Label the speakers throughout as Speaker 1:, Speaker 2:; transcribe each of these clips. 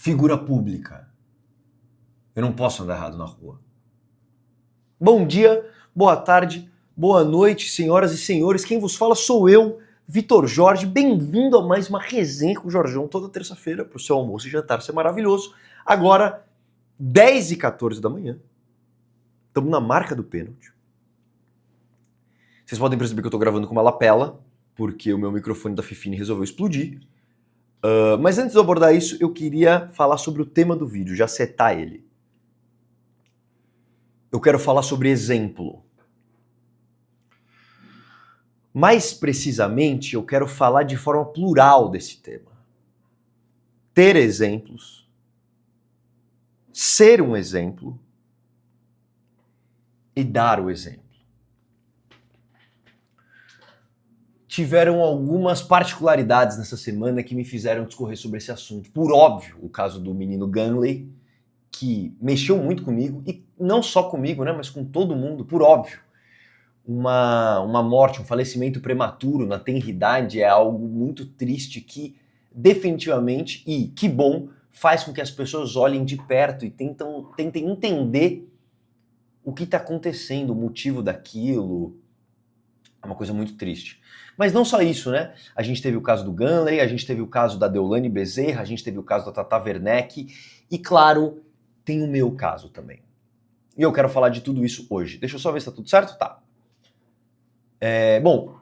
Speaker 1: figura pública. Eu não posso andar errado na rua. Bom dia, boa tarde, boa noite, senhoras e senhores. Quem vos fala sou eu, Vitor Jorge. Bem-vindo a mais uma resenha com o Jorjão toda terça-feira para o seu almoço e jantar ser maravilhoso. Agora, 10h14 da manhã. Estamos na marca do pênalti. Vocês podem perceber que eu estou gravando com uma lapela, porque o meu microfone da Fifine resolveu explodir. Mas antes de eu abordar isso, eu queria falar sobre o tema do vídeo, já setar ele. Eu quero falar sobre exemplo. Mais precisamente, eu quero falar de forma plural desse tema. Ter exemplos, ser um exemplo e dar o exemplo. Tiveram algumas particularidades nessa semana que me fizeram discorrer sobre esse assunto. Por óbvio, o caso do menino Ganley, que mexeu muito comigo, e não só comigo, né, mas com todo mundo, por óbvio. Uma morte, um falecimento prematuro na tenridade é algo muito triste que definitivamente, e que bom, faz com que as pessoas olhem de perto e tentem entender o que está acontecendo, o motivo daquilo. É uma coisa muito triste. Mas não só isso, né? A gente teve o caso do Ganley, a gente teve o caso da Deolane Bezerra, a gente teve o caso da Tata Werneck e, claro, tem o meu caso também. E eu quero falar de tudo isso hoje. Deixa eu só ver se tá tudo certo? Tá. Bom,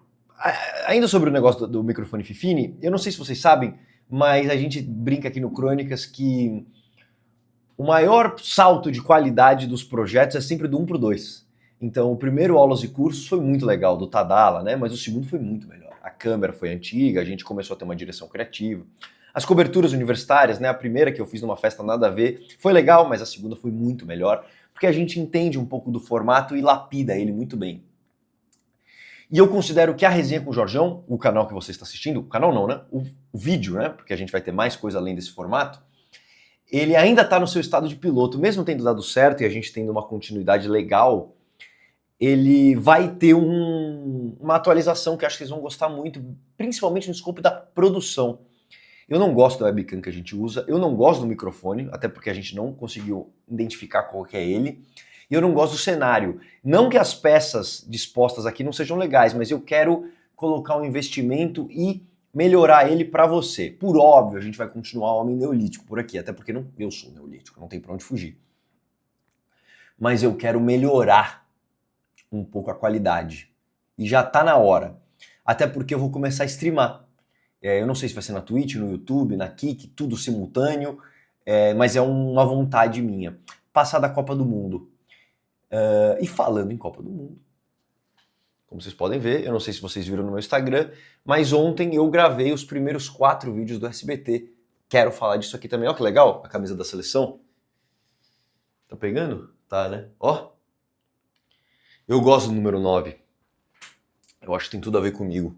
Speaker 1: ainda sobre o negócio do microfone Fifine, eu não sei se vocês sabem, mas a gente brinca aqui no Crônicas que o maior salto de qualidade dos projetos é sempre do 1 pro 2. Então, o primeiro Aulas e Cursos foi muito legal, do Tadala, né? Mas o segundo foi muito melhor. A câmera foi antiga, a gente começou a ter uma direção criativa. As coberturas universitárias, né? A primeira que eu fiz numa festa nada a ver, foi legal, mas a segunda foi muito melhor, porque a gente entende um pouco do formato e lapida ele muito bem. E eu considero que a resenha com o Jorjão, o canal que você está assistindo, o canal não, né? O vídeo, né? Porque a gente vai ter mais coisa além desse formato, ele ainda está no seu estado de piloto, mesmo tendo dado certo e a gente tendo uma continuidade legal, ele vai ter uma atualização que acho que vocês vão gostar muito, principalmente no escopo da produção. Eu não gosto da webcam que a gente usa, eu não gosto do microfone, até porque a gente não conseguiu identificar qual que é ele, e eu não gosto do cenário. Não que as peças dispostas aqui não sejam legais, mas eu quero colocar um investimento e melhorar ele para você. Por óbvio, a gente vai continuar homem neolítico por aqui, até porque eu sou neolítico, não tem para onde fugir. Mas eu quero melhorar um pouco a qualidade. E já tá na hora. Até porque eu vou começar a streamar. Eu não sei se vai ser na Twitch, no YouTube, na Kik, tudo simultâneo, mas é uma vontade minha. Passar da Copa do Mundo. E falando em Copa do Mundo, como vocês podem ver, eu não sei se vocês viram no meu Instagram, mas ontem eu gravei os primeiros 4 vídeos do SBT. Quero falar disso aqui também. Ó que legal, a camisa da seleção. Tá pegando? Tá, né? Ó. Eu gosto do número 9. Eu acho que tem tudo a ver comigo.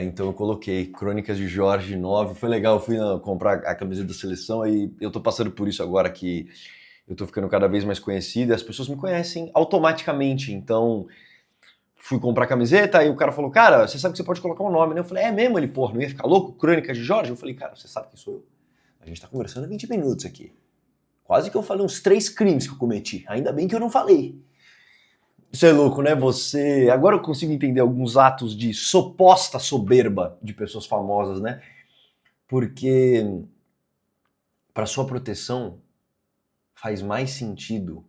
Speaker 1: Então eu coloquei Crônicas de Jorge 9. Foi legal, eu fui comprar a camisa da seleção e eu tô passando por isso agora que eu tô ficando cada vez mais conhecido e as pessoas me conhecem automaticamente. Então fui comprar a camiseta e o cara falou, cara, você sabe que você pode colocar um nome, né? Eu falei, é mesmo? Ele, porra, não ia ficar louco? Crônicas de Jorge? Eu falei, cara, você sabe que sou eu. A gente tá conversando há 20 minutos aqui. Quase que eu falei uns 3 crimes que eu cometi. Ainda bem que eu não falei. Isso é louco, né? Agora eu consigo entender alguns atos de suposta soberba de pessoas famosas, né? Porque para sua proteção faz mais sentido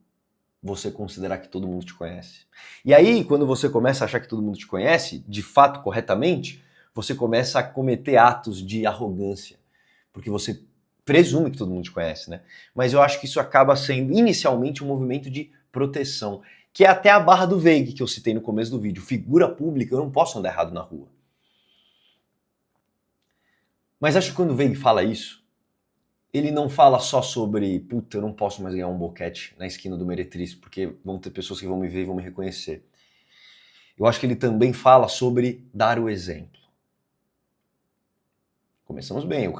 Speaker 1: você considerar que todo mundo te conhece. E aí, quando você começa a achar que todo mundo te conhece, de fato, corretamente, você começa a cometer atos de arrogância. Porque você presume que todo mundo te conhece, né? Mas eu acho que isso acaba sendo inicialmente um movimento de proteção, que é até a barra do Veig que eu citei no começo do vídeo. Figura pública, eu não posso andar errado na rua. Mas acho que quando o Veig fala isso, ele não fala só sobre, puta, eu não posso mais ganhar um boquete na esquina do Meretriz, porque vão ter pessoas que vão me ver e vão me reconhecer. Eu acho que ele também fala sobre dar o exemplo. Começamos bem.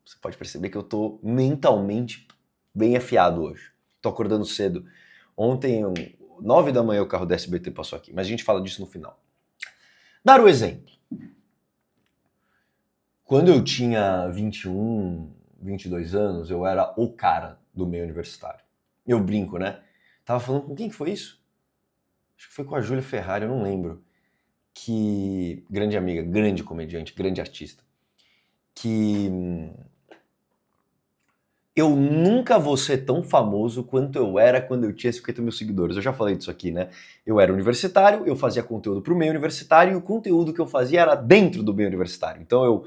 Speaker 1: Você pode perceber que eu tô mentalmente bem afiado hoje. Tô acordando cedo. Ontem, 9 da manhã, o carro da SBT passou aqui, mas a gente fala disso no final. Dar o exemplo. Quando eu tinha 21, 22 anos, eu era o cara do meio universitário. Eu brinco, né? Tava falando com quem que foi isso? Acho que foi com a Júlia Ferrari, eu não lembro. Que grande amiga, grande comediante, grande artista. Que eu nunca vou ser tão famoso quanto eu era quando eu tinha 50 mil seguidores. Eu já falei disso aqui, né? Eu era universitário, eu fazia conteúdo pro meio universitário e o conteúdo que eu fazia era dentro do meio universitário. Então eu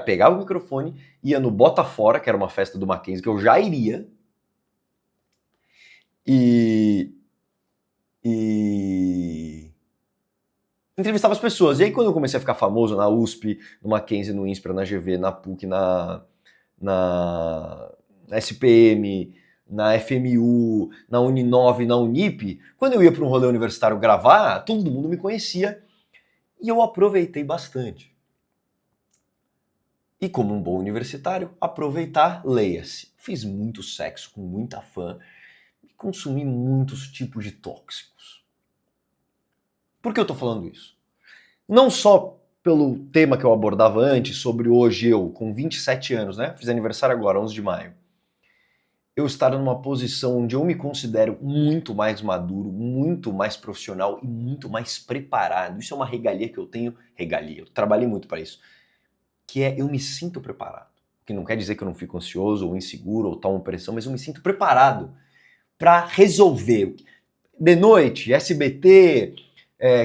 Speaker 1: pegava o microfone, ia no Bota Fora, que era uma festa do Mackenzie, que eu já iria, e entrevistava as pessoas. E aí quando eu comecei a ficar famoso na USP, no Mackenzie, no INSPER, na GV, na PUC, na SPM, na FMU, na Uninove, na Unip, quando eu ia para um rolê universitário gravar, todo mundo me conhecia e eu aproveitei bastante. E como um bom universitário, aproveitar, leia-se. Fiz muito sexo com muita fã e consumi muitos tipos de tóxicos. Por que eu tô falando isso? Não só pelo tema que eu abordava antes, sobre hoje eu, com 27 anos, né? Fiz aniversário agora, 11 de maio. Eu estar numa posição onde eu me considero muito mais maduro, muito mais profissional e muito mais preparado. Isso é uma regalia que eu tenho. Regalia, eu trabalhei muito para isso. Que é, eu me sinto preparado. Que não quer dizer que eu não fico ansioso ou inseguro ou tomo pressão, mas eu me sinto preparado para resolver. De noite, SBT,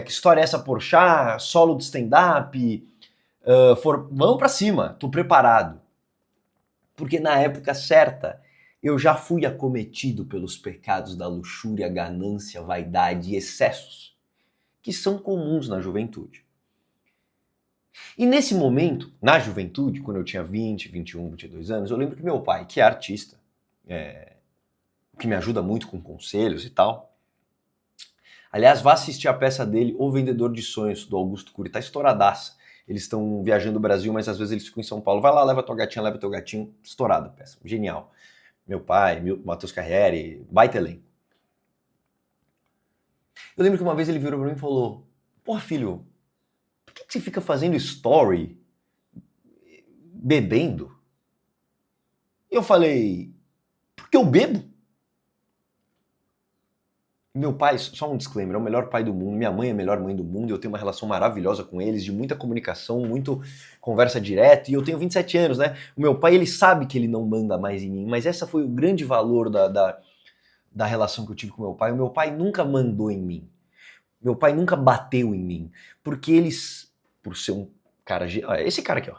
Speaker 1: que história é essa, Porchat, solo de stand-up, vamos para cima, tô preparado. Porque na época certa, eu já fui acometido pelos pecados da luxúria, ganância, vaidade e excessos, que são comuns na juventude. E nesse momento, na juventude, quando eu tinha 20, 21, 22 anos, eu lembro que meu pai, que é artista, que me ajuda muito com conselhos e tal. Aliás, vá assistir a peça dele, O Vendedor de Sonhos, do Augusto Cury, tá estouradaça. Eles estão viajando o Brasil, mas às vezes eles ficam em São Paulo. Vai lá, leva tua gatinha, leva teu gatinho. Estourada a peça, genial. Meu pai, Matheus Carriere, baita elenco. Eu lembro que uma vez ele virou pra mim e falou: porra, filho, por que você fica fazendo story bebendo? E eu falei: porque eu bebo. Meu pai, só um disclaimer, é o melhor pai do mundo, minha mãe é a melhor mãe do mundo, eu tenho uma relação maravilhosa com eles, de muita comunicação, muito conversa direta, e eu tenho 27 anos, né? O meu pai, ele sabe que ele não manda mais em mim, mas esse foi o grande valor da relação que eu tive com meu pai. O meu pai nunca mandou em mim, meu pai nunca bateu em mim, porque eles, por ser um cara, esse cara aqui, ó,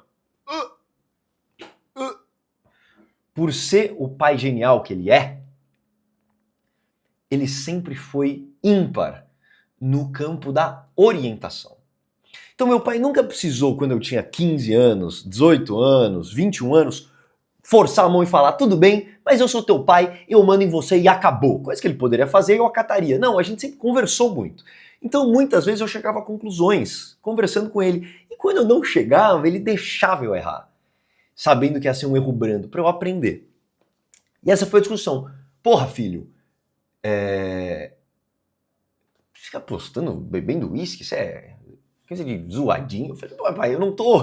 Speaker 1: por ser o pai genial que ele sempre foi ímpar no campo da orientação. Então meu pai nunca precisou, quando eu tinha 15 anos, 18 anos, 21 anos, forçar a mão e falar: tudo bem, mas eu sou teu pai, eu mando em você e acabou. Coisa que ele poderia fazer, eu acataria. Não, a gente sempre conversou muito. Então muitas vezes eu chegava a conclusões, conversando com ele. E quando eu não chegava, ele deixava eu errar, sabendo que ia ser um erro brando, para eu aprender. E essa foi a discussão. Porra, filho, fica postando, bebendo uísque, isso é coisa de zoadinho. Eu falei: pô, pai, eu não tô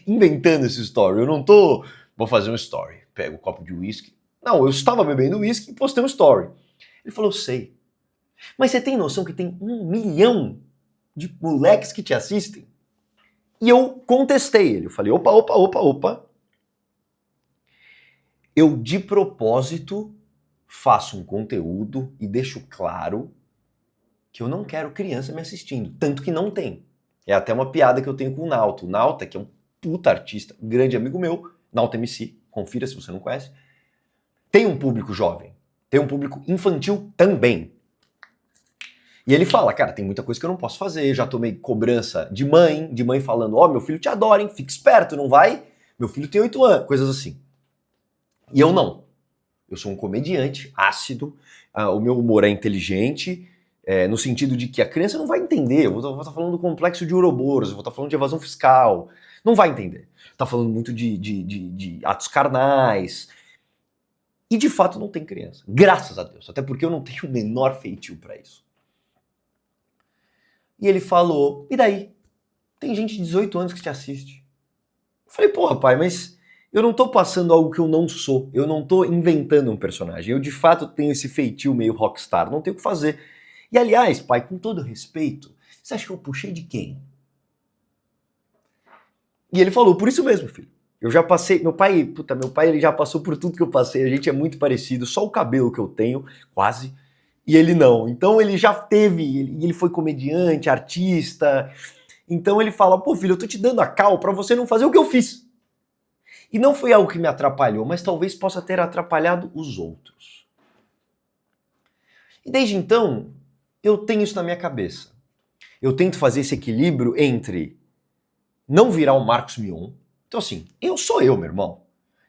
Speaker 1: inventando esse story, eu não tô, vou fazer um story, pego um copo de uísque. Não, eu estava bebendo uísque e postei um story. Ele falou: sei. Mas você tem noção que tem 1 milhão de moleques que te assistem? E eu contestei ele, eu falei: opa. Eu, de propósito, faço um conteúdo e deixo claro que eu não quero criança me assistindo, tanto que não tem. É até uma piada que eu tenho com o Nauta. O Nauta, que é um puta artista, grande amigo meu, Nauta MC, confira se você não conhece, tem um público jovem, tem um público infantil também. E ele fala: cara, tem muita coisa que eu não posso fazer, já tomei cobrança de mãe falando: ó, meu filho te adora, hein, fica esperto, não vai? Meu filho tem 8 anos, coisas assim. E eu não. Eu sou um comediante ácido, o meu humor é inteligente, no sentido de que a criança não vai entender. Eu vou estar falando do complexo de Ouroboros, eu vou estar falando de evasão fiscal. Não vai entender. Tá falando muito de atos carnais. E de fato não tem criança. Graças a Deus. Até porque eu não tenho o menor feitio para isso. E ele falou: e daí? Tem gente de 18 anos que te assiste. Eu falei: porra, pai, mas eu não tô passando algo que eu não sou, eu não tô inventando um personagem, eu de fato tenho esse feitio meio rockstar, não tenho o que fazer. E aliás, pai, com todo respeito, você acha que eu puxei de quem? E ele falou, por isso mesmo, filho. Eu já passei, meu pai ele já passou por tudo que eu passei, a gente é muito parecido, só o cabelo que eu tenho, quase, e ele não. Então ele já teve, ele foi comediante, artista, então ele fala, pô filho, eu tô te dando a cal pra você não fazer o que eu fiz. E não foi algo que me atrapalhou, mas talvez possa ter atrapalhado os outros. E desde então, eu tenho isso na minha cabeça. Eu tento fazer esse equilíbrio entre não virar um Marcos Mion. Então assim, eu sou eu, meu irmão.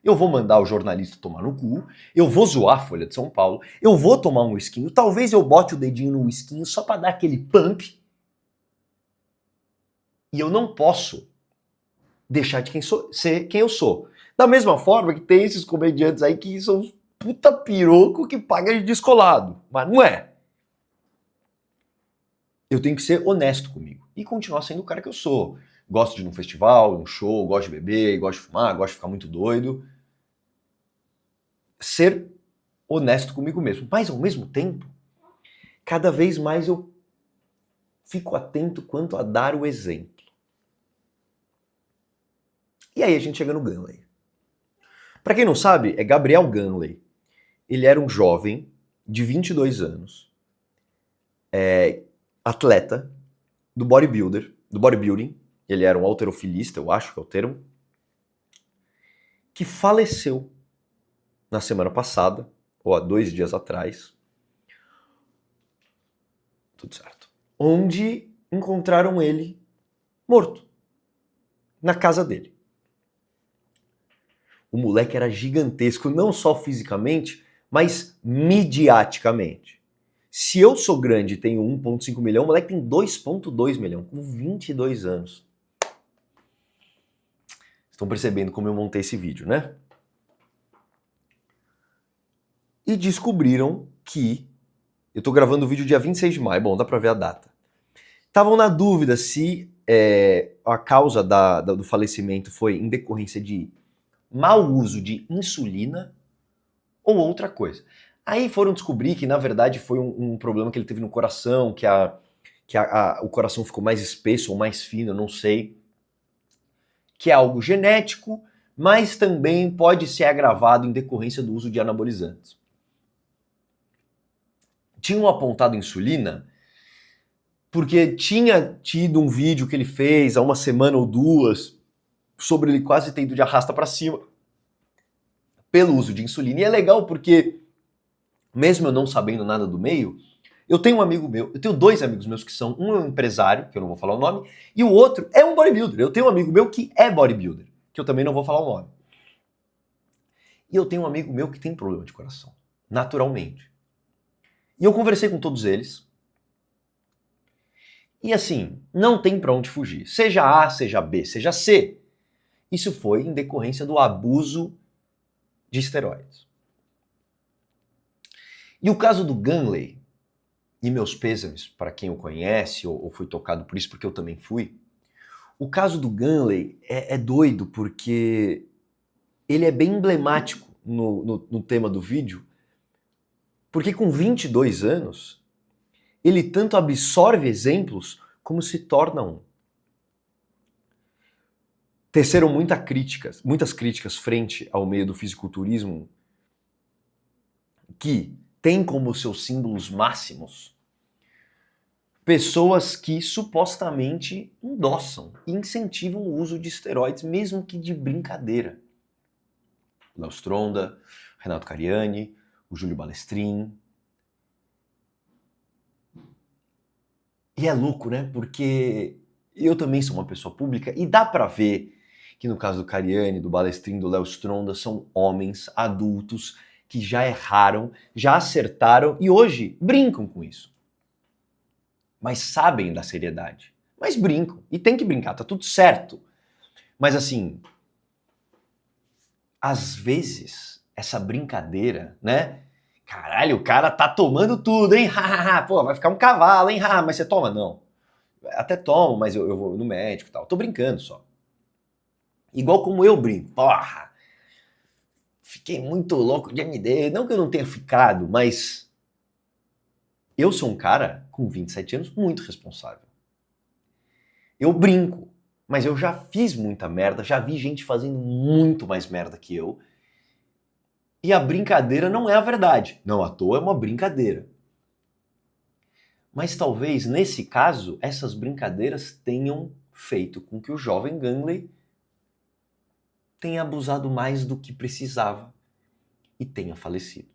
Speaker 1: Eu vou mandar o jornalista tomar no cu, eu vou zoar a Folha de São Paulo, eu vou tomar um whiskinho, talvez eu bote o dedinho no whiskinho só pra dar aquele pump. E eu não posso deixar de ser quem eu sou. Da mesma forma que tem esses comediantes aí que são uns puta piroco que paga de descolado. Mas não é. Eu tenho que ser honesto comigo e continuar sendo o cara que eu sou. Gosto de ir num festival, num show, gosto de beber, gosto de fumar, gosto de ficar muito doido. Ser honesto comigo mesmo. Mas ao mesmo tempo, cada vez mais eu fico atento quanto a dar o exemplo. E aí a gente chega no Ganley. Pra quem não sabe, é Gabriel Ganley. Ele era um jovem de 22 anos, atleta do bodybuilding. Ele era um halterofilista, eu acho que é o termo, que faleceu na semana passada, ou há 2 dias atrás. Tudo certo. Onde encontraram ele morto, na casa dele. O moleque era gigantesco, não só fisicamente, mas midiaticamente. Se eu sou grande e tenho 1,5 milhão, o moleque tem 2,2 milhão, com 22 anos. Estão percebendo como eu montei esse vídeo, né? E descobriram que... Eu tô gravando o vídeo dia 26 de maio, bom, dá pra ver a data. Estavam na dúvida se a causa do falecimento foi em decorrência de mau uso de insulina ou outra coisa. Aí foram descobrir que, na verdade, foi um problema que ele teve no coração, que o coração ficou mais espesso ou mais fino, eu não sei. Que é algo genético, mas também pode ser agravado em decorrência do uso de anabolizantes. Tinham apontado insulina porque tinha tido um vídeo que ele fez há uma semana ou 2 sobre ele quase ter ido de arrasta para cima pelo uso de insulina. E é legal porque, mesmo eu não sabendo nada do meio, eu tenho eu tenho 2 amigos meus que são, um é um empresário, que eu não vou falar o nome, e o outro é um bodybuilder. Eu tenho um amigo meu que é bodybuilder, que eu também não vou falar o nome. E eu tenho um amigo meu que tem problema de coração, naturalmente. E eu conversei com todos eles. E assim, não tem pra onde fugir. Seja A, seja B, seja C. Isso foi em decorrência do abuso de esteroides. E o caso do Ganley, e meus pêsames para quem o conhece ou foi tocado por isso, porque eu também fui, o caso do Ganley é doido porque ele é bem emblemático no tema do vídeo, porque com 22 anos, ele tanto absorve exemplos como se torna um. Teceram muitas críticas frente ao meio do fisiculturismo que tem como seus símbolos máximos pessoas que supostamente endossam e incentivam o uso de esteroides, mesmo que de brincadeira. Léo Stronda, Renato Cariani, o Júlio Balestrin. E é louco, né? Porque eu também sou uma pessoa pública e dá pra ver que no caso do Cariani, do Balestrin, do Léo Stronda, são homens adultos que já erraram, já acertaram e hoje brincam com isso. Mas sabem da seriedade. Mas brincam. E tem que brincar, tá tudo certo. Mas assim, às vezes, essa brincadeira, né? Caralho, o cara tá tomando tudo, hein? Pô, vai ficar um cavalo, hein? Mas você toma? Não. Até tomo, mas eu vou no médico e tal. Tô brincando só. Igual como eu brinco. Porra, fiquei muito louco de MD. Não que eu não tenha ficado, mas eu sou um cara com 27 anos muito responsável. Eu brinco, mas eu já fiz muita merda, já vi gente fazendo muito mais merda que eu. E a brincadeira não é a verdade. Não à toa é uma brincadeira. Mas talvez, nesse caso, essas brincadeiras tenham feito com que o jovem Gangley tenha abusado mais do que precisava e tenha falecido.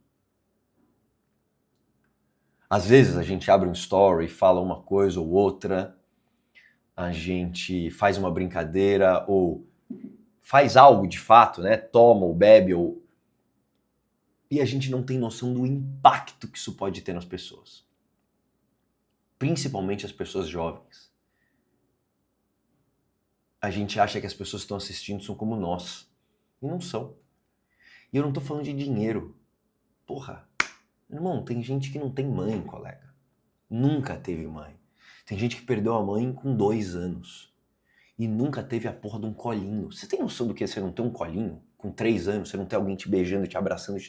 Speaker 1: Às vezes a gente abre um story, fala uma coisa ou outra, a gente faz uma brincadeira ou faz algo de fato, né? Toma ou bebe ou... E a gente não tem noção do impacto que isso pode ter nas pessoas. Principalmente as pessoas jovens. A gente acha que as pessoas que estão assistindo são como nós. E não são. E eu não tô falando de dinheiro. Porra, irmão, tem gente que não tem mãe, colega. Nunca teve mãe. Tem gente que perdeu a mãe com 2 anos. E nunca teve a porra de um colinho. Você tem noção do que é você não ter um colinho? Com 3 anos, você não ter alguém te beijando, te abraçando.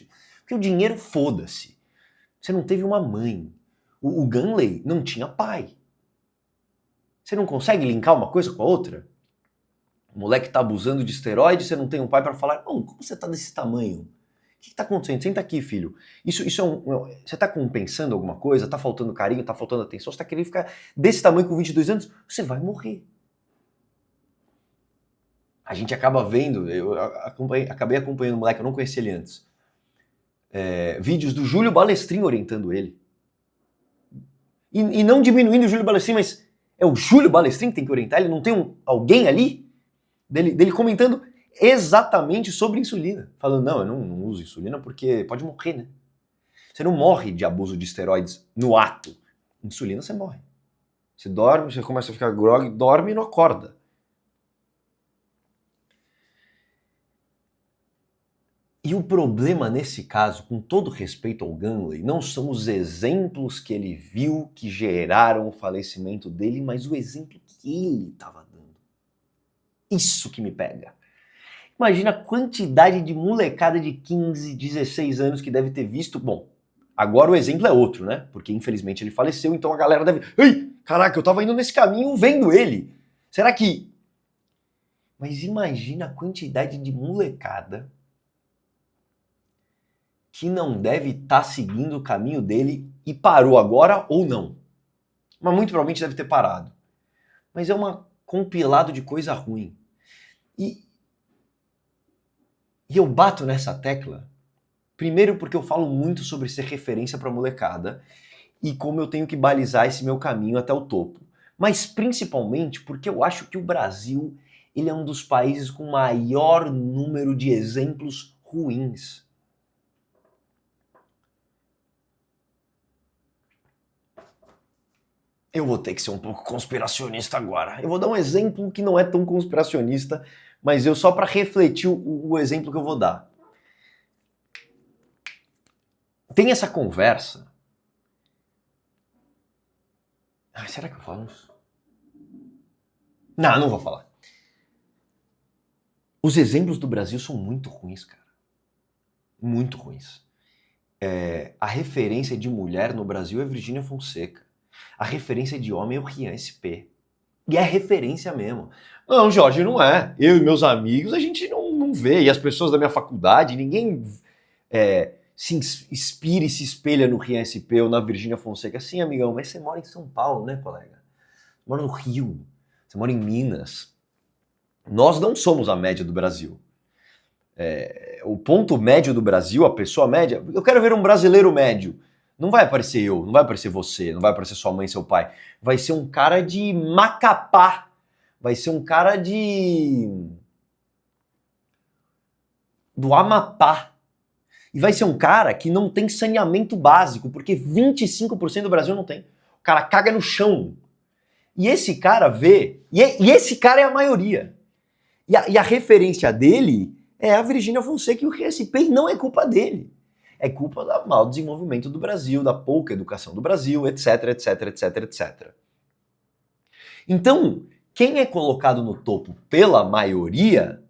Speaker 1: Porque o dinheiro, foda-se. Você não teve uma mãe. O Gangley não tinha pai. Você não consegue linkar uma coisa com a outra? O moleque tá abusando de esteroide, você não tem um pai pra falar, como você tá desse tamanho? O que tá acontecendo? Senta aqui, filho. Isso é você tá compensando alguma coisa? Tá faltando carinho? Tá faltando atenção? Você tá querendo ficar desse tamanho com 22 anos? Você vai morrer. A gente acaba vendo, eu acabei acompanhando o moleque, eu não conhecia ele antes. Vídeos do Júlio Balestrin orientando ele. E não diminuindo o Júlio Balestrin, mas é o Júlio Balestrin que tem que orientar ele, não tem alguém ali dele comentando exatamente sobre insulina. Falando, não, eu não uso insulina porque pode morrer, né? Você não morre de abuso de esteroides no ato. Insulina você morre. Você dorme, você começa a ficar grog, dorme e não acorda. E o problema nesse caso, com todo respeito ao Gangley, não são os exemplos que ele viu que geraram o falecimento dele, mas o exemplo que ele estava dando. Isso que me pega. Imagina a quantidade de molecada de 15, 16 anos que deve ter visto. Bom, agora o exemplo é outro, né? Porque infelizmente ele faleceu, então a galera deve... Ei, caraca, eu tava indo nesse caminho vendo ele. Será que... Mas imagina a quantidade de molecada que não deve estar seguindo o caminho dele e parou agora ou não. Mas muito provavelmente deve ter parado. Mas é um compilado de coisa ruim. E eu bato nessa tecla, primeiro porque eu falo muito sobre ser referência para molecada e como eu tenho que balizar esse meu caminho até o topo. Mas principalmente porque eu acho que o Brasil ele é um dos países com maior número de exemplos ruins. Eu vou ter que ser um pouco conspiracionista agora. Eu vou dar um exemplo que não é tão conspiracionista, mas eu só para refletir o exemplo que eu vou dar. Tem essa conversa. Será que eu falo isso? Não vou falar. Os exemplos do Brasil são muito ruins, cara. Muito ruins. A referência de mulher no Brasil é Virgínia Fonseca. A referência de homem é o Rian SP. E é referência mesmo. Não, Jorge, não é. Eu e meus amigos, a gente não vê. E as pessoas da minha faculdade, ninguém se inspira e se espelha no Rian SP ou na Virgínia Fonseca. Sim, amigão, mas você mora em São Paulo, né, colega? Você mora no Rio. Você mora em Minas. Nós não somos a média do Brasil. O ponto médio do Brasil, a pessoa média... Eu quero ver um brasileiro médio. Não vai aparecer eu, não vai aparecer você, não vai aparecer sua mãe e seu pai. Vai ser um cara de Macapá. Vai ser um cara do Amapá. E vai ser um cara que não tem saneamento básico, porque 25% do Brasil não tem. O cara caga no chão. E esse cara vê... E esse cara é a maioria. E a referência dele é a Virgínia Fonseca e o RSP, e não é culpa dele. É culpa do mau desenvolvimento do Brasil, da pouca educação do Brasil, etc, etc, etc, etc. Então, quem é colocado no topo pela maioria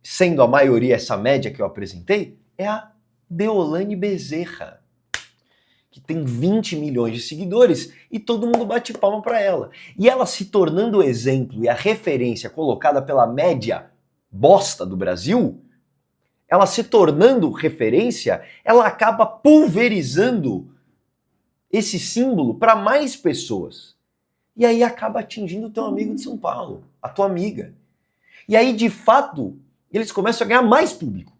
Speaker 1: sendo a maioria essa média que eu apresentei, é a Deolane Bezerra, que tem 20 milhões de seguidores e todo mundo bate palma para ela. E ela se tornando o exemplo e a referência colocada pela média bosta do Brasil, ela se tornando referência, ela acaba pulverizando esse símbolo para mais pessoas. E aí acaba atingindo o teu amigo de São Paulo, a tua amiga. E aí, de fato, eles começam a ganhar mais público.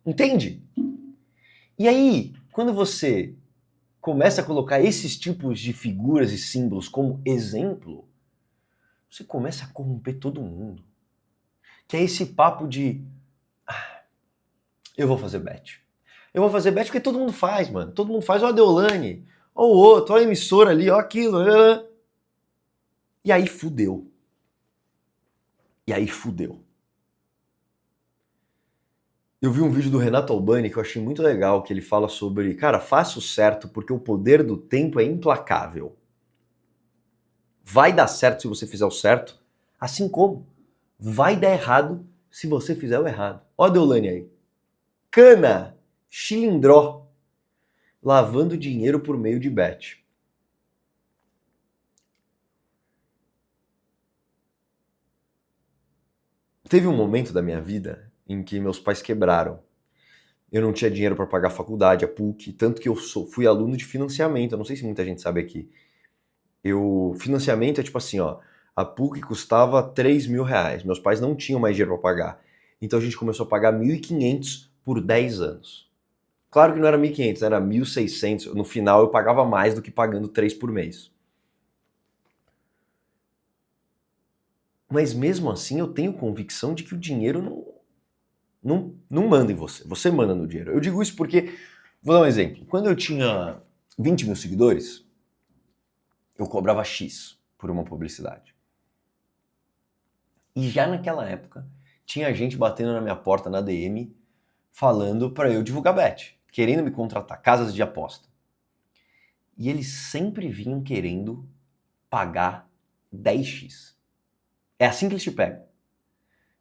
Speaker 1: Entende? E aí, quando você começa a colocar esses tipos de figuras e símbolos como exemplo, você começa a corromper todo mundo. Que é esse papo de eu vou fazer bet. Eu vou fazer bet porque todo mundo faz, mano. Todo mundo faz. Ó a Deolane, ó o outro, ó a emissora ali, ó aquilo. E aí fudeu. E aí fudeu. Eu vi um vídeo do Renato Albani que eu achei muito legal, que ele fala sobre, cara, faça o certo porque o poder do tempo é implacável. Vai dar certo se você fizer o certo, assim como vai dar errado se você fizer o errado. Ó a Deolane aí. Cana, chilindró, lavando dinheiro por meio de bet. Teve um momento da minha vida em que meus pais quebraram. Eu não tinha dinheiro para pagar a faculdade, a PUC, tanto que eu fui aluno de financiamento. Eu não sei se muita gente sabe aqui. Financiamento é tipo assim, ó, a PUC custava 3 mil reais. Meus pais não tinham mais dinheiro para pagar. Então a gente começou a pagar 1.500 por 10 anos. Claro que não era 1.500, era 1.600. No final eu pagava mais do que pagando 3 por mês. Mas mesmo assim eu tenho convicção de que o dinheiro não manda em você. Você manda no dinheiro. Eu digo isso porque, vou dar um exemplo. Quando eu tinha 20 mil seguidores, eu cobrava X por uma publicidade. E já naquela época, tinha gente batendo na minha porta na DM, falando para eu divulgar bet, querendo me contratar, casas de aposta. E eles sempre vinham querendo pagar 10x. É assim que eles te pegam.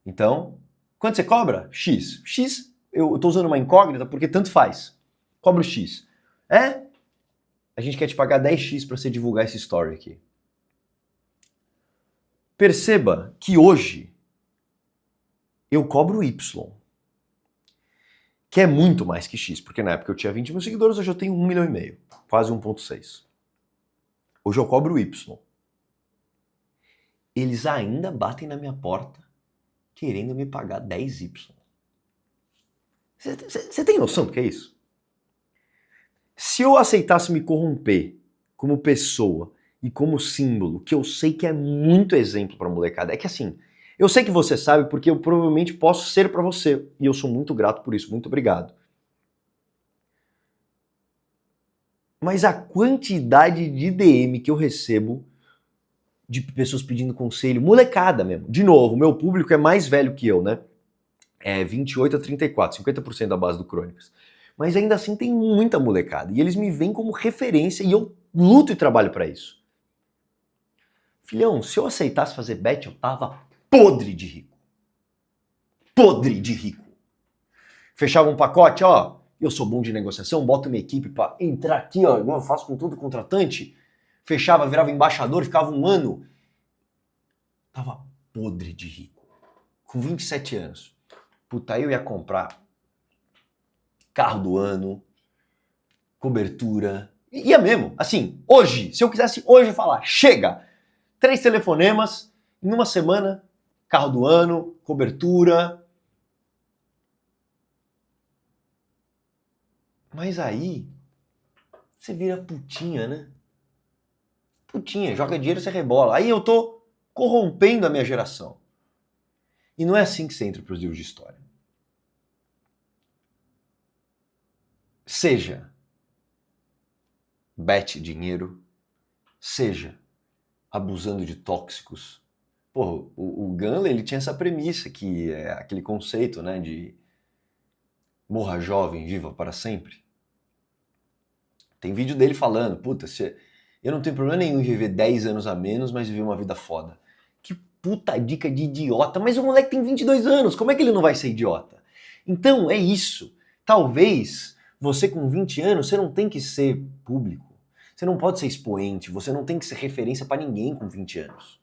Speaker 1: Então, quanto você cobra? X. X, eu tô usando uma incógnita porque tanto faz. Cobro X. A gente quer te pagar 10x para você divulgar esse story aqui. Perceba que hoje eu cobro Y, que é muito mais que X, porque na época eu tinha 20 mil seguidores, hoje eu tenho 1,5 milhão, quase 1,6. Hoje eu cobro Y. Eles ainda batem na minha porta querendo me pagar 10Y. Você tem noção do que é isso? Se eu aceitasse me corromper como pessoa e como símbolo, que eu sei que é muito exemplo pra molecada, é que assim, eu sei que você sabe porque eu provavelmente posso ser pra você, e eu sou muito grato por isso, muito obrigado. Mas a quantidade de DM que eu recebo de pessoas pedindo conselho, molecada mesmo. De novo, meu público é mais velho que eu, né? É 28 a 34, 50% da base do Crônicas. Mas ainda assim tem muita molecada. E eles me veem como referência e eu luto e trabalho pra isso. Filhão, se eu aceitasse fazer bet, eu tava podre de rico. Podre de rico. Fechava um pacote, ó, eu sou bom de negociação, boto minha equipe pra entrar aqui, ó, eu faço com todo contratante. Fechava, virava embaixador, ficava um ano. Tava podre de rico. Com 27 anos. Puta, aí eu ia comprar carro do ano, cobertura. Ia mesmo. Assim, hoje, se eu quisesse hoje falar, chega! 3 telefonemas, em uma semana, carro do ano, cobertura. Mas aí, você vira putinha, né? Putinha, joga dinheiro, você rebola. Aí eu tô corrompendo a minha geração. E não é assim que você entra pros livros de história. Seja bet dinheiro, seja abusando de tóxicos. Pô, o Gunley, ele tinha essa premissa, que é aquele conceito, né, de morra jovem, viva para sempre. Tem vídeo dele falando, puta, eu não tenho problema nenhum em viver 10 anos a menos, mas viver uma vida foda. Que puta dica de idiota, mas o moleque tem 22 anos, como é que ele não vai ser idiota? Então, é isso. Talvez você com 20 anos, você não tem que ser público. Você não pode ser expoente, você não tem que ser referência para ninguém com 20 anos.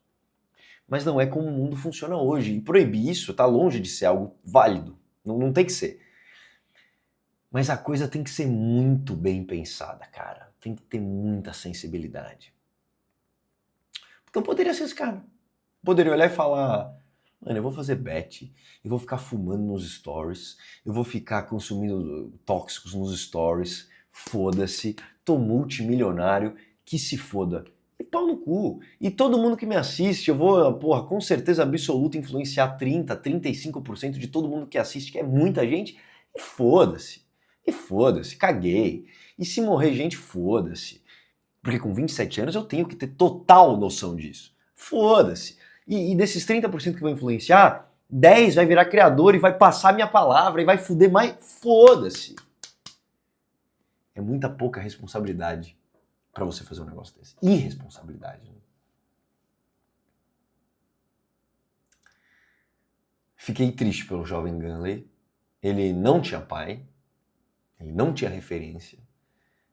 Speaker 1: Mas não é como o mundo funciona hoje. E proibir isso está longe de ser algo válido. Não tem que ser. Mas a coisa tem que ser muito bem pensada, cara. Tem que ter muita sensibilidade. Então poderia ser esse cara. Poderia olhar e falar: mano, eu vou fazer bet, eu vou ficar fumando nos stories, eu vou ficar consumindo tóxicos nos stories, foda-se, tô multimilionário, que se foda. E pau no cu. E todo mundo que me assiste, eu vou, porra, com certeza absoluta influenciar 30, 35% de todo mundo que assiste, que é muita gente, e foda-se. E foda-se, caguei. E se morrer gente, foda-se. Porque com 27 anos eu tenho que ter total noção disso. Foda-se. E desses 30% que vão influenciar, 10 vai virar criador e vai passar minha palavra e vai fuder mais. Foda-se. É muita pouca responsabilidade pra você fazer um negócio desse. Irresponsabilidade. Né? Fiquei triste pelo jovem Gunley. Ele não tinha pai, ele não tinha referência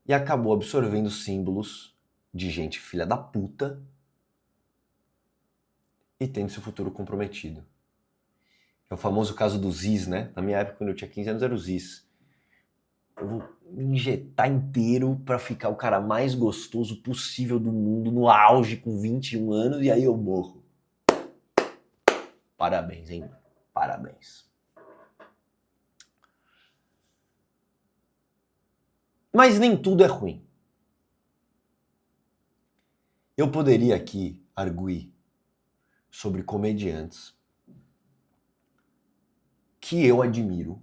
Speaker 1: e acabou absorvendo símbolos de gente filha da puta e tendo seu futuro comprometido. É o famoso caso do Ziz, né? Na minha época, quando eu tinha 15 anos, era o Ziz. Eu vou me injetar inteiro pra ficar o cara mais gostoso possível do mundo, no auge, com 21 anos, e aí eu morro. Parabéns, hein? Parabéns. Mas nem tudo é ruim. Eu poderia aqui arguir sobre comediantes que eu admiro,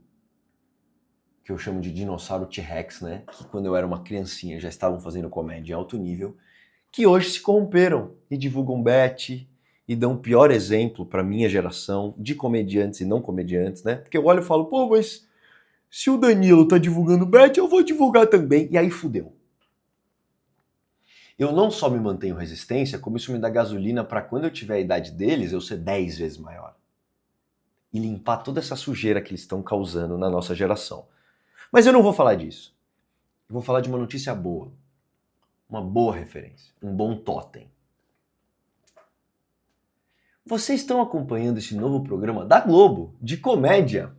Speaker 1: que eu chamo de dinossauro T-Rex, né? Que quando eu era uma criancinha já estavam fazendo comédia em alto nível, que hoje se corromperam e divulgam bet e dão o pior exemplo para minha geração de comediantes e não comediantes, né? Porque eu olho e falo, pô, mas se o Danilo tá divulgando bet, eu vou divulgar também. E aí fudeu. Eu não só me mantenho resistência, como isso me dá gasolina para quando eu tiver a idade deles, eu ser 10 vezes maior. E limpar toda essa sujeira que eles estão causando na nossa geração. Mas eu não vou falar disso. Eu vou falar de uma notícia boa. Uma boa referência. Um bom totem. Vocês estão acompanhando esse novo programa da Globo, de comédia.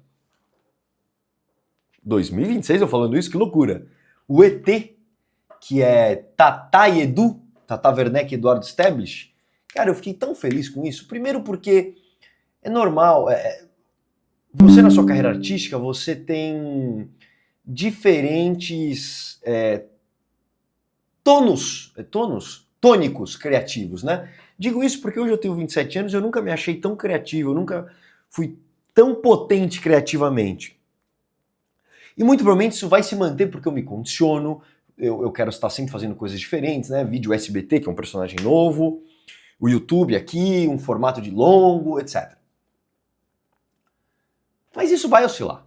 Speaker 1: 2026 eu falando isso, que loucura. O ET, que é Tata e Edu, Tata Werneck e Eduardo Stablish. Cara, eu fiquei tão feliz com isso. Primeiro porque é normal. Você na sua carreira artística, você tem diferentes tônicos criativos, né? Digo isso porque hoje eu tenho 27 anos e eu nunca me achei tão criativo, eu nunca fui tão potente criativamente. E muito provavelmente isso vai se manter porque eu me condiciono, eu quero estar sempre fazendo coisas diferentes, né? Vídeo SBT, que é um personagem novo, o YouTube aqui, um formato de longo, etc. Mas isso vai oscilar.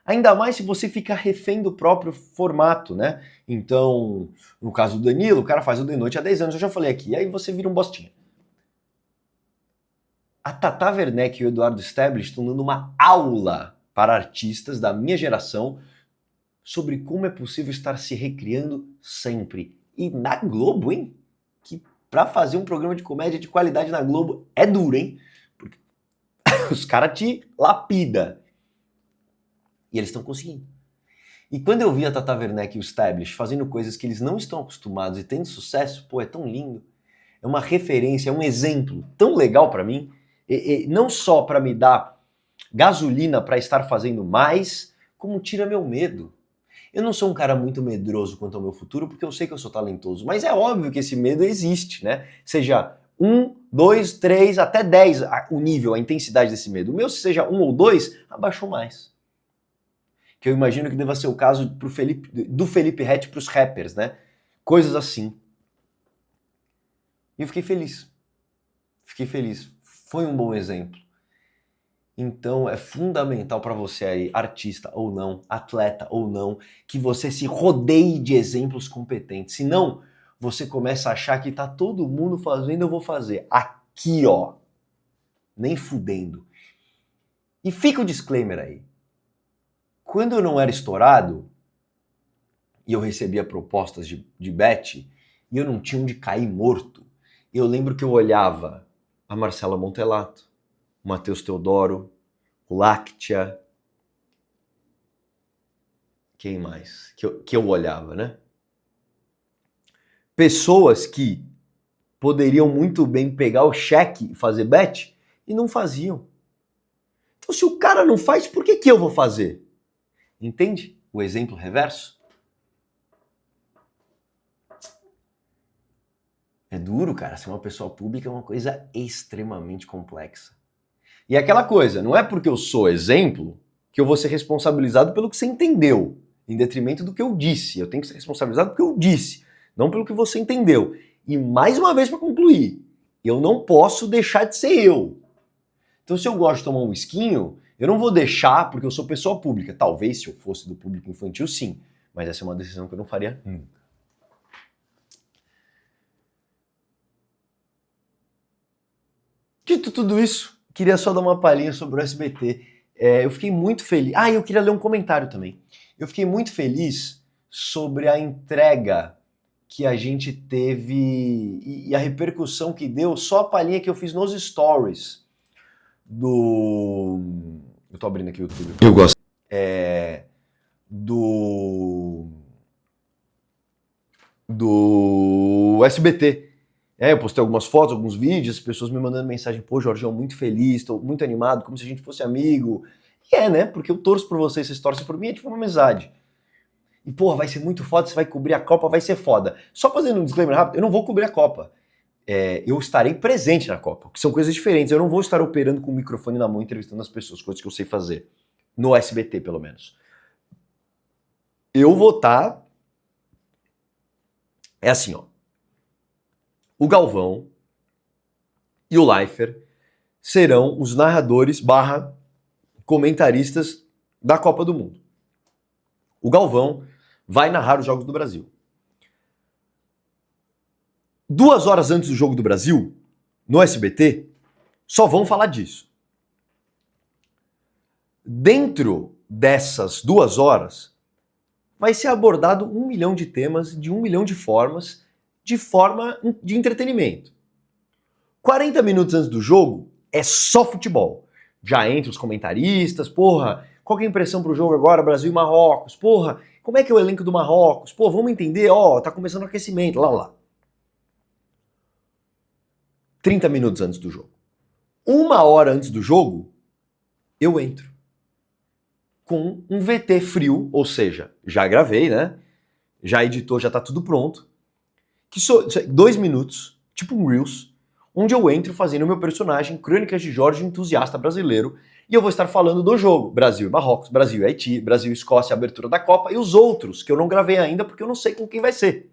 Speaker 1: Ainda mais se você fica refém do próprio formato, né? Então, no caso do Danilo, o cara faz o De Noite há 10 anos, eu já falei aqui, e aí você vira um bostinha. A Tata Werneck e o Eduardo Stablish estão dando uma aula para artistas da minha geração sobre como é possível estar se recriando sempre. E na Globo, hein? Que pra fazer um programa de comédia de qualidade na Globo é duro, hein? Porque os caras te lapidam. E eles estão conseguindo. E quando eu vi a Tata Werneck e o Stablish fazendo coisas que eles não estão acostumados e tendo sucesso, pô, é tão lindo. É uma referência, é um exemplo tão legal pra mim. E não só pra me dar gasolina pra estar fazendo mais, como tira meu medo. Eu não sou um cara muito medroso quanto ao meu futuro, porque eu sei que eu sou talentoso. Mas é óbvio que esse medo existe, né? Seja 1, 2, 3, até 10 o nível, a intensidade desse medo. O meu, se seja 1 ou 2, abaixou mais. Que eu imagino que deva ser o caso do Felipe Ret para os rappers, né? Coisas assim. E eu fiquei feliz. Fiquei feliz. Foi um bom exemplo. Então é fundamental para você aí, artista ou não, atleta ou não, que você se rodeie de exemplos competentes. Senão, você começa a achar que tá todo mundo fazendo, eu vou fazer. Aqui, ó. Nem fudendo. E fica o disclaimer aí. Quando eu não era estourado, e eu recebia propostas de bet, e eu não tinha onde cair morto, eu lembro que eu olhava a Marcela Montelato, o Matheus Teodoro, o Láctea, quem mais? Que eu olhava, né? Pessoas que poderiam muito bem pegar o cheque e fazer bet e não faziam. Então, se o cara não faz, por que eu vou fazer? Entende o exemplo reverso? É duro, cara. Ser uma pessoa pública é uma coisa extremamente complexa. E é aquela coisa, não é porque eu sou exemplo que eu vou ser responsabilizado pelo que você entendeu, em detrimento do que eu disse. Eu tenho que ser responsabilizado pelo que eu disse, não pelo que você entendeu. E mais uma vez para concluir, eu não posso deixar de ser eu. Então se eu gosto de tomar um whiskinho, eu não vou deixar porque eu sou pessoa pública. Talvez se eu fosse do público infantil, sim. Mas essa é uma decisão que eu não faria nunca. Dito tudo isso, queria só dar uma palhinha sobre o SBT. Eu fiquei muito feliz. Ah, eu queria ler um comentário também. Eu fiquei muito feliz sobre a entrega que a gente teve e a repercussão que deu, só a palhinha que eu fiz nos stories do... Eu tô abrindo aqui o YouTube.
Speaker 2: Eu gosto.
Speaker 1: Do SBT. Eu postei algumas fotos, alguns vídeos, as pessoas me mandando mensagem, pô, Jorgeão, muito feliz, tô muito animado, como se a gente fosse amigo. E né? Porque eu torço por vocês, vocês torcem por mim, é tipo uma amizade. E, porra, vai ser muito foda, você vai cobrir a Copa, vai ser foda. Só fazendo um disclaimer rápido, eu não vou cobrir a Copa. Eu estarei presente na Copa, que são coisas diferentes. Eu não vou estar operando com o microfone na mão, entrevistando as pessoas, coisas que eu sei fazer. No SBT, pelo menos. Eu vou estar... É assim, ó. O Galvão e o Leifert serão os narradores / comentaristas da Copa do Mundo. O Galvão vai narrar os Jogos do Brasil. 2 horas antes do Jogo do Brasil, no SBT, só vão falar disso. Dentro dessas 2 horas, vai ser abordado 1 milhão de temas, de 1 milhão de forma de entretenimento. 40 minutos antes do jogo é só futebol. Já entre os comentaristas, porra, qual que é a impressão pro jogo agora, Brasil e Marrocos? Porra, como é que é o elenco do Marrocos? Pô, vamos entender, tá começando o aquecimento, lá. 30 minutos antes do jogo. 1 hora antes do jogo, eu entro. Com um VT frio, ou seja, já gravei, né? Já editou, já tá tudo pronto. 2 minutos, tipo um Reels, onde eu entro fazendo o meu personagem, Crônicas de Jorge, entusiasta brasileiro, e eu vou estar falando do jogo, Brasil e Marrocos, Brasil e Haiti, Brasil e Escócia, abertura da Copa, e os outros, que eu não gravei ainda porque eu não sei com quem vai ser.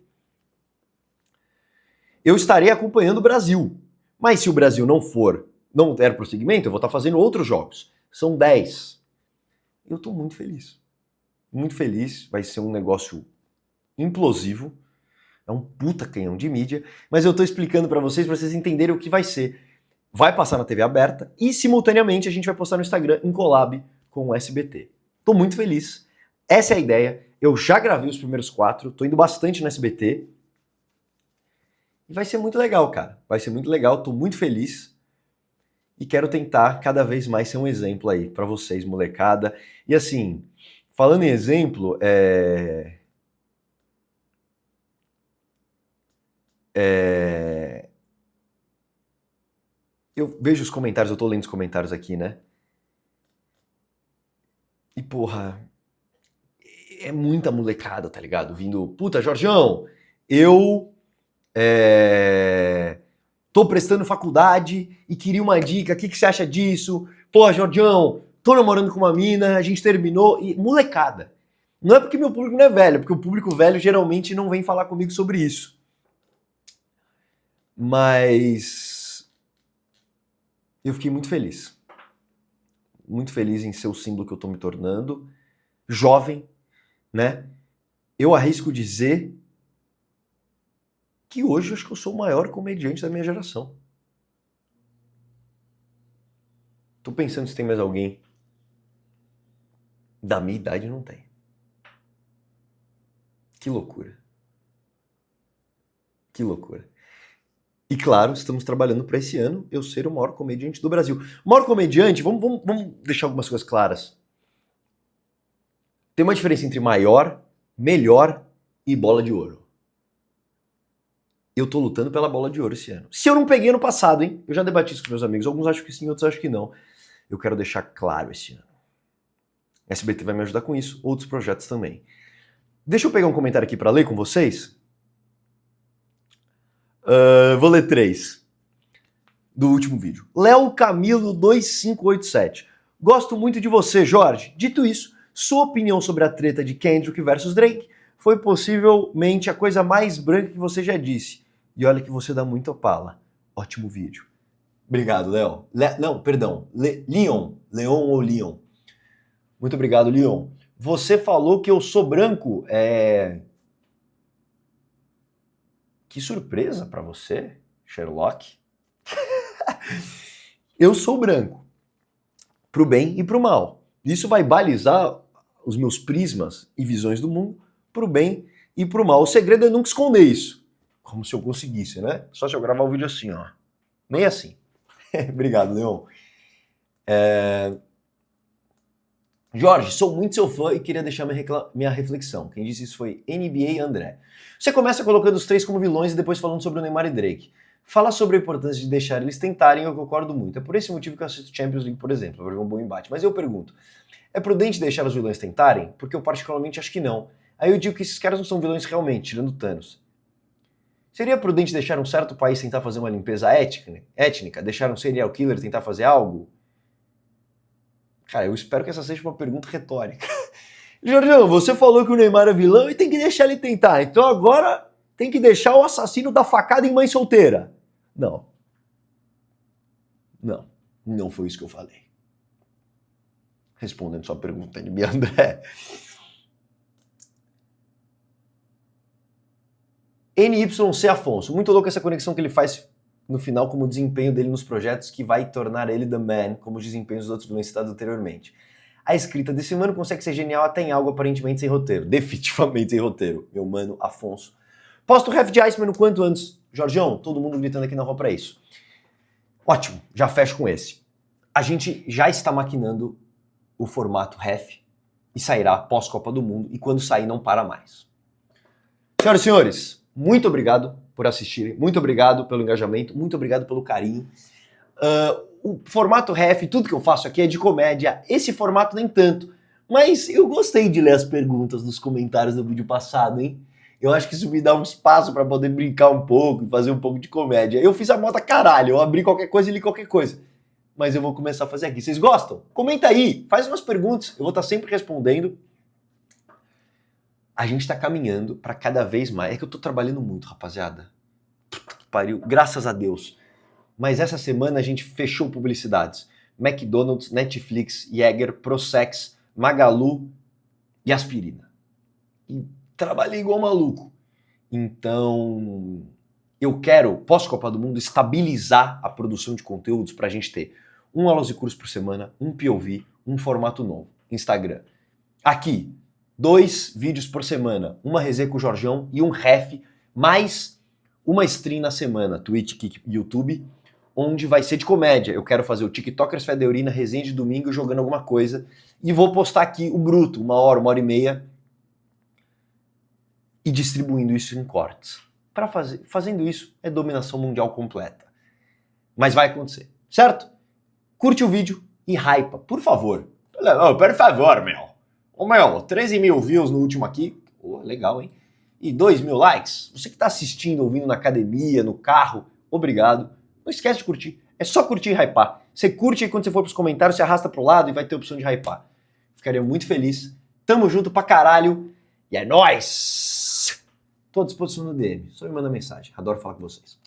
Speaker 1: Eu estarei acompanhando o Brasil, mas se o Brasil não der prosseguimento, eu vou estar fazendo outros jogos. São 10. Eu tô muito feliz. Muito feliz, vai ser um negócio implosivo. É um puta canhão de mídia, mas eu tô explicando pra vocês entenderem o que vai ser. Vai passar na TV aberta e, simultaneamente, a gente vai postar no Instagram em collab com o SBT. Tô muito feliz. Essa é a ideia. Eu já gravei os primeiros 4, tô indo bastante no SBT. E vai ser muito legal, cara. Vai ser muito legal, tô muito feliz. E quero tentar cada vez mais ser um exemplo aí pra vocês, molecada. E assim, falando em exemplo, eu vejo os comentários, eu tô lendo os comentários aqui, né? E porra, é muita molecada, tá ligado? Vindo, puta, Jorgeão, eu tô prestando faculdade e queria uma dica, o que você acha disso? Pô, Jorgeão, tô namorando com uma mina, a gente terminou, e molecada. Não é porque meu público não é velho, porque o público velho geralmente não vem falar comigo sobre isso. Mas eu fiquei muito feliz. Muito feliz em ser o símbolo que eu tô me tornando. Jovem, né? Eu arrisco dizer que hoje eu acho que eu sou o maior comediante da minha geração. Tô pensando se tem mais alguém. Da minha idade não tem. Que loucura. Que loucura. E claro, estamos trabalhando para esse ano eu ser o maior comediante do Brasil. O maior comediante, vamos deixar algumas coisas claras. Tem uma diferença entre maior, melhor e bola de ouro. Eu tô lutando pela bola de ouro esse ano. Se eu não peguei ano passado, hein? Eu já debati isso com meus amigos. Alguns acham que sim, outros acham que não. Eu quero deixar claro esse ano. A SBT vai me ajudar com isso, outros projetos também. Deixa eu pegar um comentário aqui para ler com vocês. Vou ler 3 do último vídeo. Léo Camilo 2587. Gosto muito de você, Jorge. Dito isso, sua opinião sobre a treta de Kendrick versus Drake foi possivelmente a coisa mais branca que você já disse. E olha que você dá muita pala. Ótimo vídeo. Obrigado, Léo. Leon. Leon ou Leon? Muito obrigado, Leon. Você falou que eu sou branco. Que surpresa pra você, Sherlock. Eu sou branco. Pro bem e pro mal. Isso vai balizar os meus prismas e visões do mundo pro bem e pro mal. O segredo é nunca esconder isso. Como se eu conseguisse, né? Só se eu gravar o vídeo assim, ó. Nem assim. Obrigado, Leon. Jorge, sou muito seu fã e queria deixar minha reflexão. Quem disse isso foi NBA André. Você começa colocando os 3 como vilões e depois falando sobre o Neymar e Drake. Fala sobre a importância de deixar eles tentarem, eu concordo muito. É por esse motivo que eu assisto Champions League, por exemplo, para ver um bom embate. Mas eu pergunto, é prudente deixar os vilões tentarem? Porque eu particularmente acho que não. Aí eu digo que esses caras não são vilões realmente, tirando Thanos. Seria prudente deixar um certo país tentar fazer uma limpeza étnica? Deixar um serial killer tentar fazer algo? Cara, eu espero que essa seja uma pergunta retórica. Jorginho, você falou que o Neymar é vilão e tem que deixar ele tentar. Então agora tem que deixar o assassino da facada em mãe solteira. Não. Não foi isso que eu falei. Respondendo sua pergunta, NB André. NYC Afonso. Muito louco essa conexão que ele faz no final como o desempenho dele nos projetos que vai tornar ele the man, como os desempenhos dos outros vilões citados anteriormente. A escrita desse mano consegue ser genial até em algo aparentemente sem roteiro. Definitivamente sem roteiro, meu mano Afonso. Posto o ref de Iceman o quanto antes. Jorgeão, todo mundo gritando aqui na rua pra isso. Ótimo, já fecho com esse. A gente já está maquinando o formato ref e sairá pós-Copa do Mundo e quando sair não para mais. Senhoras e senhores, muito obrigado por assistirem, muito obrigado pelo engajamento, muito obrigado pelo carinho. O formato ref, tudo que eu faço aqui é de comédia, esse formato nem tanto, mas eu gostei de ler as perguntas nos comentários do vídeo passado, hein? Eu acho que isso me dá um espaço para poder brincar um pouco e fazer um pouco de comédia. Eu fiz a moda caralho, eu abri qualquer coisa e li qualquer coisa. Mas eu vou começar a fazer aqui. Vocês gostam? Comenta aí, faz umas perguntas, eu vou estar sempre respondendo. A gente está caminhando para cada vez mais. É que eu tô trabalhando muito, rapaziada. Puta que pariu, graças a Deus. Mas essa semana a gente fechou publicidades. McDonald's, Netflix, Jäger, Prosex, Magalu e Aspirina. E trabalhei igual maluco. Então, eu quero, pós-Copa do Mundo, estabilizar a produção de conteúdos para a gente ter um aulas e curso por semana, um POV, um formato novo. Instagram. Aqui, 2 vídeos por semana, uma resenha com o Jorgeão e um ref, mais uma stream na semana, Twitch, Kik, YouTube, onde vai ser de comédia. Eu quero fazer o TikTokers Fedeurina, resenha de domingo, jogando alguma coisa, e vou postar aqui o bruto, 1 hora e meia, e distribuindo isso em cortes. Fazendo isso é dominação mundial completa. Mas vai acontecer, certo? Curte o vídeo e hypa, por favor. Por favor, meu. 13 mil views no último aqui. Legal, hein? E 2 mil likes. Você que está assistindo, ouvindo na academia, no carro, obrigado. Não esquece de curtir. É só curtir e hypar. Você curte e quando você for pros comentários, você arrasta pro lado e vai ter a opção de hypar. Ficaria muito feliz. Tamo junto pra caralho. E é nóis! Tô à disposição no DM. Só me manda mensagem. Adoro falar com vocês.